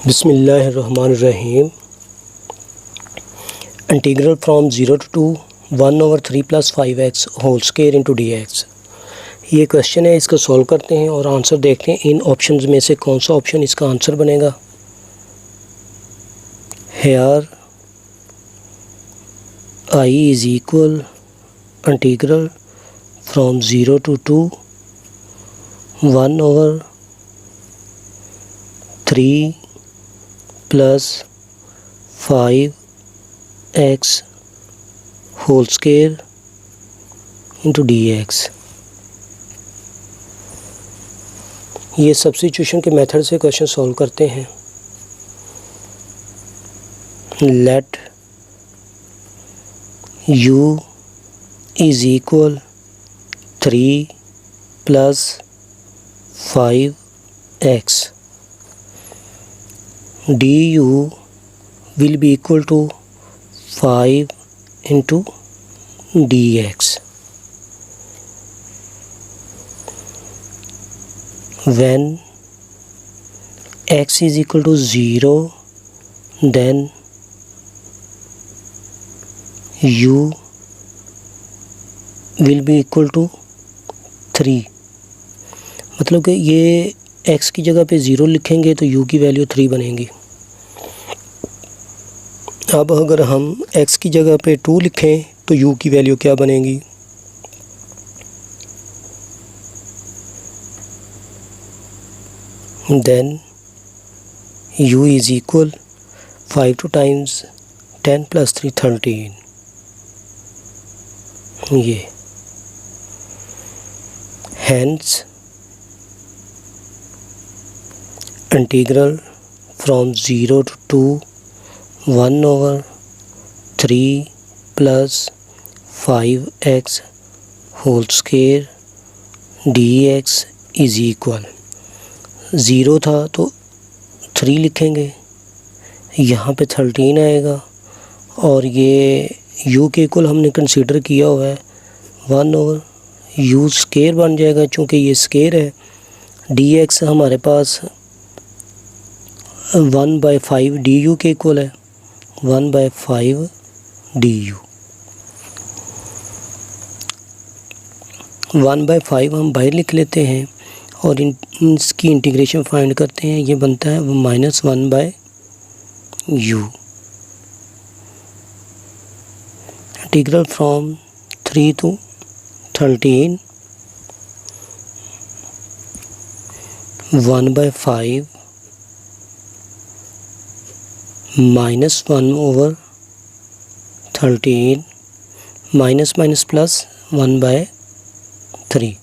बिस्मिल्लाहिर्रहमानिर्रहीम। Integral from 0 to 1/3 + 5x whole square into dx। ये question है, इसको सॉल्व करते हैं और आंसर देखते हैं इन ऑप्शंस में से कौन सा ऑप्शन इसका आंसर बनेगा। Here I is equal integral from 0 to 2 1/3 + 5x whole square into dx। ये सब्स्टिट्यूशन के मेथड से क्वेश्चन सॉल्व करते हैं। Let u is equal 3 + 5x du will be equal to 5 into dx। When x is equal to 0, then u will be equal to 3। मतलब कि ये x की जगह पे 0 लिखेंगे तो u की वैल्यू 3 बनेगी। अब अगर हम x की जगह पे 2 लिखें तो u की वैल्यू क्या बनेगी। Then u is equal 5 2 times 10 + 3 13। ये hence integral from 0 to 2 1/3 + 5x whole square dx is equal 0 था तो 3 लिखेंगे, यहाँ पे 13 आएगा और ये u के इक्वल हमने कंसीडर किया हुआ है 1/u स्क्वायर बन जाएगा, चूँकि ये स्क्वायर है। dx हमारे पास 1/5 du के इक्वल है, 1/5 du। 1/5 हम बाहर लिख लेते हैं और इसकी इंटीग्रेशन फाइंड करते हैं। ये बनता है -1/u। Integral from 3 to 13 1/5 -1/13 minus plus 1/3।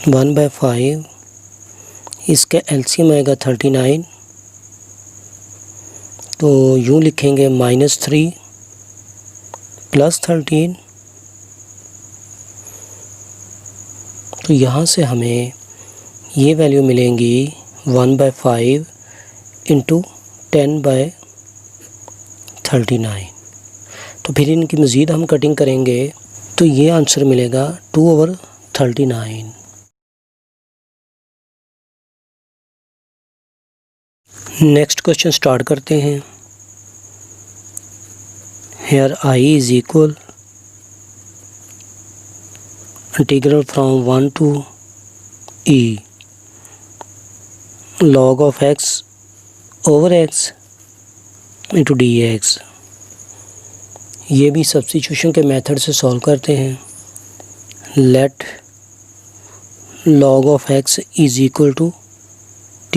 One by 5 इसका एलसीएम आएगा 39, तो यूँ लिखेंगे -3 + 13। तो यहाँ से हमें ये वैल्यू मिलेंगी 1/5 इंटू 10/39। तो फिर इनकी मज़ीद हम कटिंग करेंगे तो ये आंसर मिलेगा 2/39। नेक्स्ट क्वेश्चन स्टार्ट करते हैं। Here I is equal integral from 1 to e log of x over x into dx। ये भी सब्स्टिट्यूशन के मेथड से सॉल्व करते हैं। Let log of x is equal to t।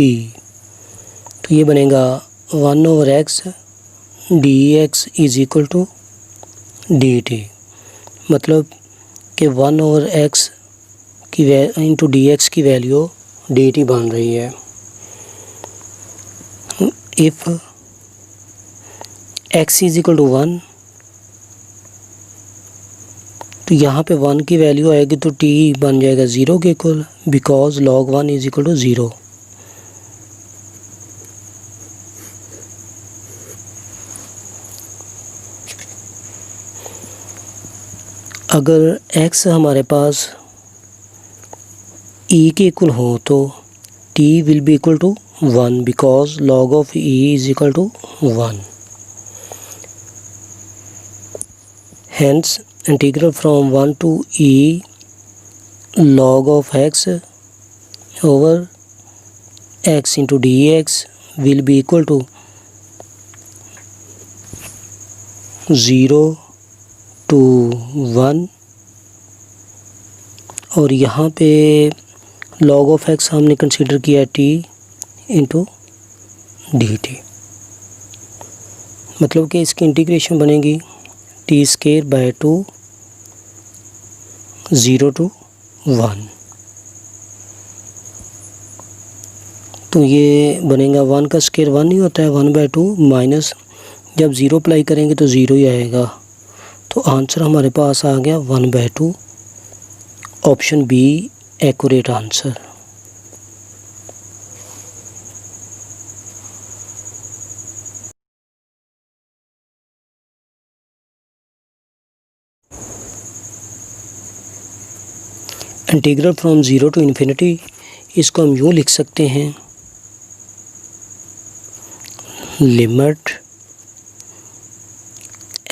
तो ये बनेगा 1/x dx is equal to dt। मतलब कि 1/x की इंटू dx की वैल्यू dt बन रही है। If x is equal to 1 तो यहाँ पे 1 की वैल्यू आएगी तो t बन जाएगा 0 के equal, because log 1 is equal to 0। अगर x हमारे पास e के इक्वल हो तो t will be equal to 1 because log of e is equal to 1. Hence integral from 1 to e log of x over x into dx will be equal to 0 to 1 और यहाँ पे log of x हमने consider किया t into dt, मतलब कि इसकी integration बनेगी t square by 2 0 to 1, तो ये बनेगा 1 का स्केयर 1 ही होता है 1/2 माइनस जब 0 अप्लाई करेंगे तो 0 ही आएगा, तो आंसर हमारे पास आ गया 1/2. Option B accurate answer. Integral from 0 to infinity, इसको हम यूँ लिख सकते हैं limit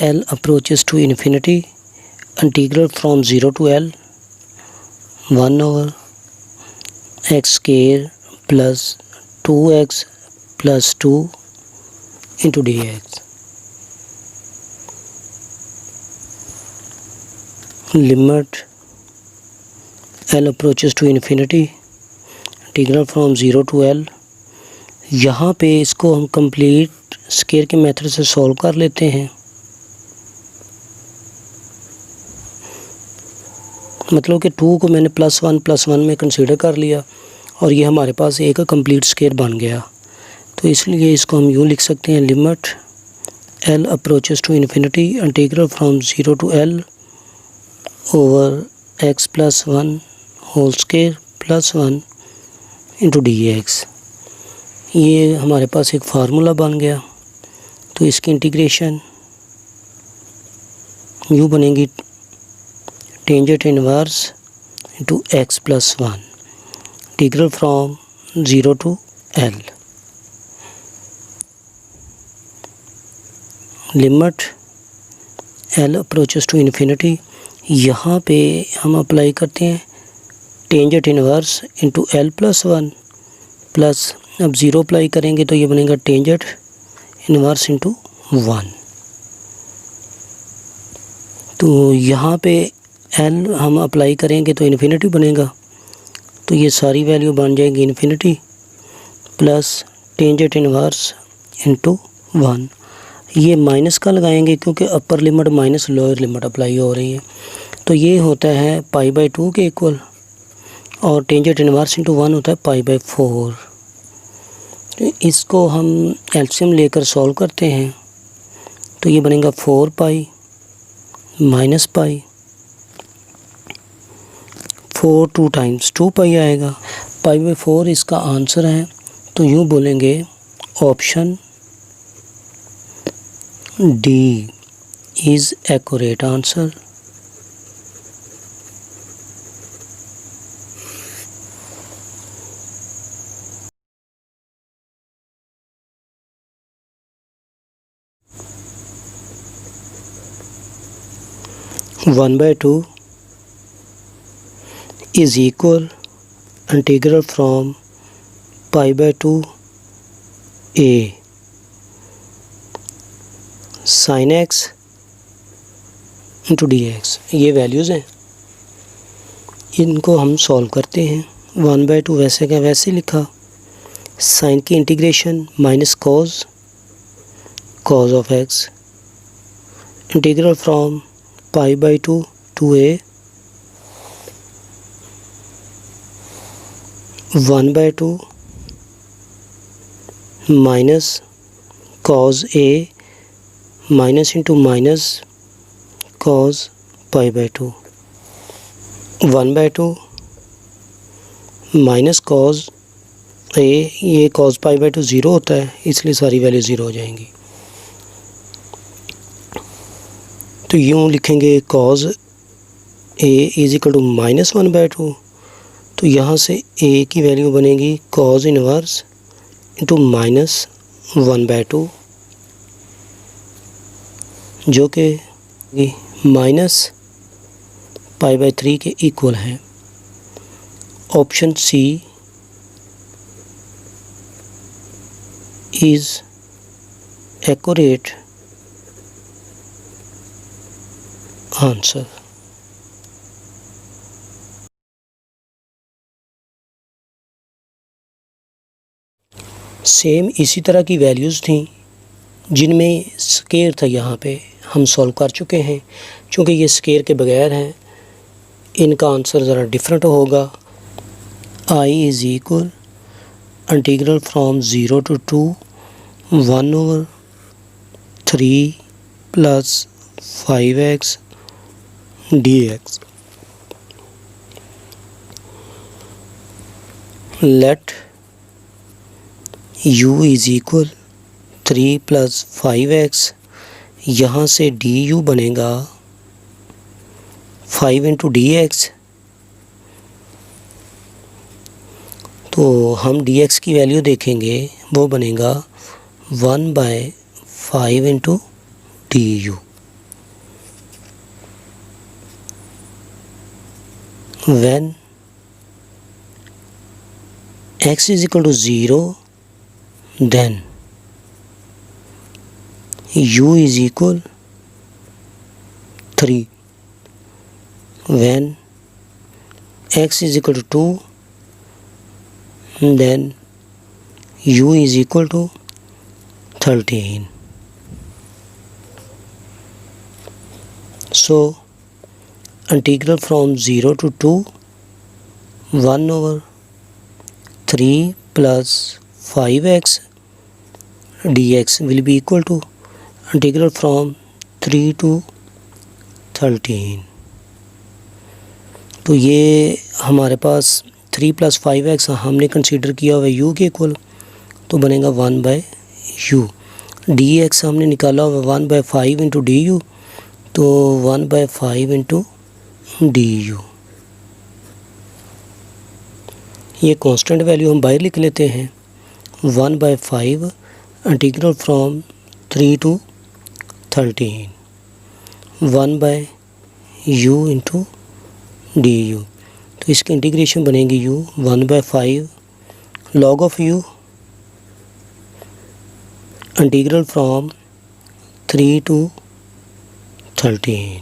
L approaches to infinity, integral from 0 to L 1 over x square plus 2x plus 2 into dx. Limit L approaches to infinity, integral from 0 to L. यहाँ पे इसको हम कंप्लीट स्केयर के मेथड से सॉल्व कर लेते हैं, मतलब कि 2 को मैंने +1 में कंसीडर कर लिया और ये हमारे पास एक कंप्लीट स्केयर बन गया, तो इसलिए इसको हम यूँ लिख सकते हैं limit L approaches to infinity, integral from 0 to L over x + 1 whole square + 1 into dx. ये हमारे पास एक फार्मूला बन गया, तो इसकी इंटीग्रेशन यूँ बनेगी tangent inverse into x + 1, integral from 0 to L. Limit L approaches to infinity, यहाँ पे हम अप्लाई करते हैं tangent inverse into L + 1 plus अब 0 अप्लाई करेंगे तो ये बनेगा टेंजेंट इनवर्स इंटू 1. तो यहाँ पे L हम अप्लाई करेंगे तो इन्फिनिटी बनेगा, तो ये सारी वैल्यू बन जाएगी infinity plus tangent inverse into 1. ये माइनस का लगाएंगे क्योंकि upper limit minus lower limit apply हो रही है, तो ये होता है π/2 के इक्वल और टेंजेंट इनवर्स इंटू 1 होता है π/4. तो इसको हम एलसीएम लेकर सॉल्व करते हैं, तो ये बनेगा 4π माइनस पाई, 4 2 टाइम्स 2π आएगा, π/4 इसका आंसर है. तो यूँ बोलेंगे option D is accurate answer. One by two is equal integral from π/2 a sin x into dx. ये वैल्यूज़ हैं, इनको हम सॉल्व करते हैं. 1/2 वैसे का वैसे लिखा, साइन की integration minus cos of x, integral from π/2 to a 1/2 minus cos a minus into minus cos π/2, 1/2 minus cos a, ये कॉज π/2 ज़ीरो होता है इसलिए सारी वैल्यू ज़ीरो हो जाएंगी. तो यूँ लिखेंगे cos a is equal to -1/2 तो यहाँ से a की वैल्यू बनेगी cos इनवर्स इंटू -1/2, जो कि -π/3 के इक्वल है। Option C is accurate answer. Same इसी तरह की वैल्यूज़ थी जिनमें स्केयर था, यहाँ पे हम सॉल्व कर चुके हैं। चूँकि ये स्केयर के बगैर हैं, इनका आंसर ज़रा डिफरेंट होगा। I is equal integral from 0 to 2 1/3 + 5x dx। Let u is equal 3 + 5x, यहाँ से du बनेगा 5 × dx। तो हम dx की वैल्यू देखेंगे, वो बनेगा 1/5 × du। When x is equal to 0, then u is equal 3. When x is equal to 2, then u is equal to 13. So integral from 0 to 2 1/3 + 5x dx will be equal to integral from 3 to 13। तो ये हमारे पास 3 + 5x हमने consider किया हुआ u के equal, तो बनेगा 1/u। dx हमने निकाला हुआ 1/5 × du, तो 1/5 × du। ये कांस्टेंट वैल्यू हम बाहर लिख लेते हैं। 1/5 integral from 3 to 13 1/u × du। तो इसकी इंटीग्रेशन बनेगी u 1/5 log of u integral from 3 to 13।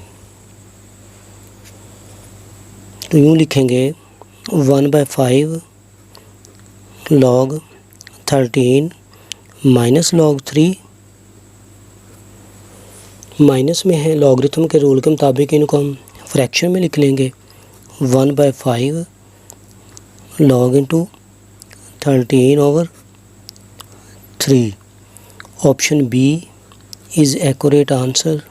तो यूँ लिखेंगे 1/5 log 13 माइनस log 3, माइनस में है, लॉगरिथम के रूल के मुताबिक इनको हम फ्रैक्शन में लिख लेंगे। 1/5 log × 13/3। Option B is accurate answer.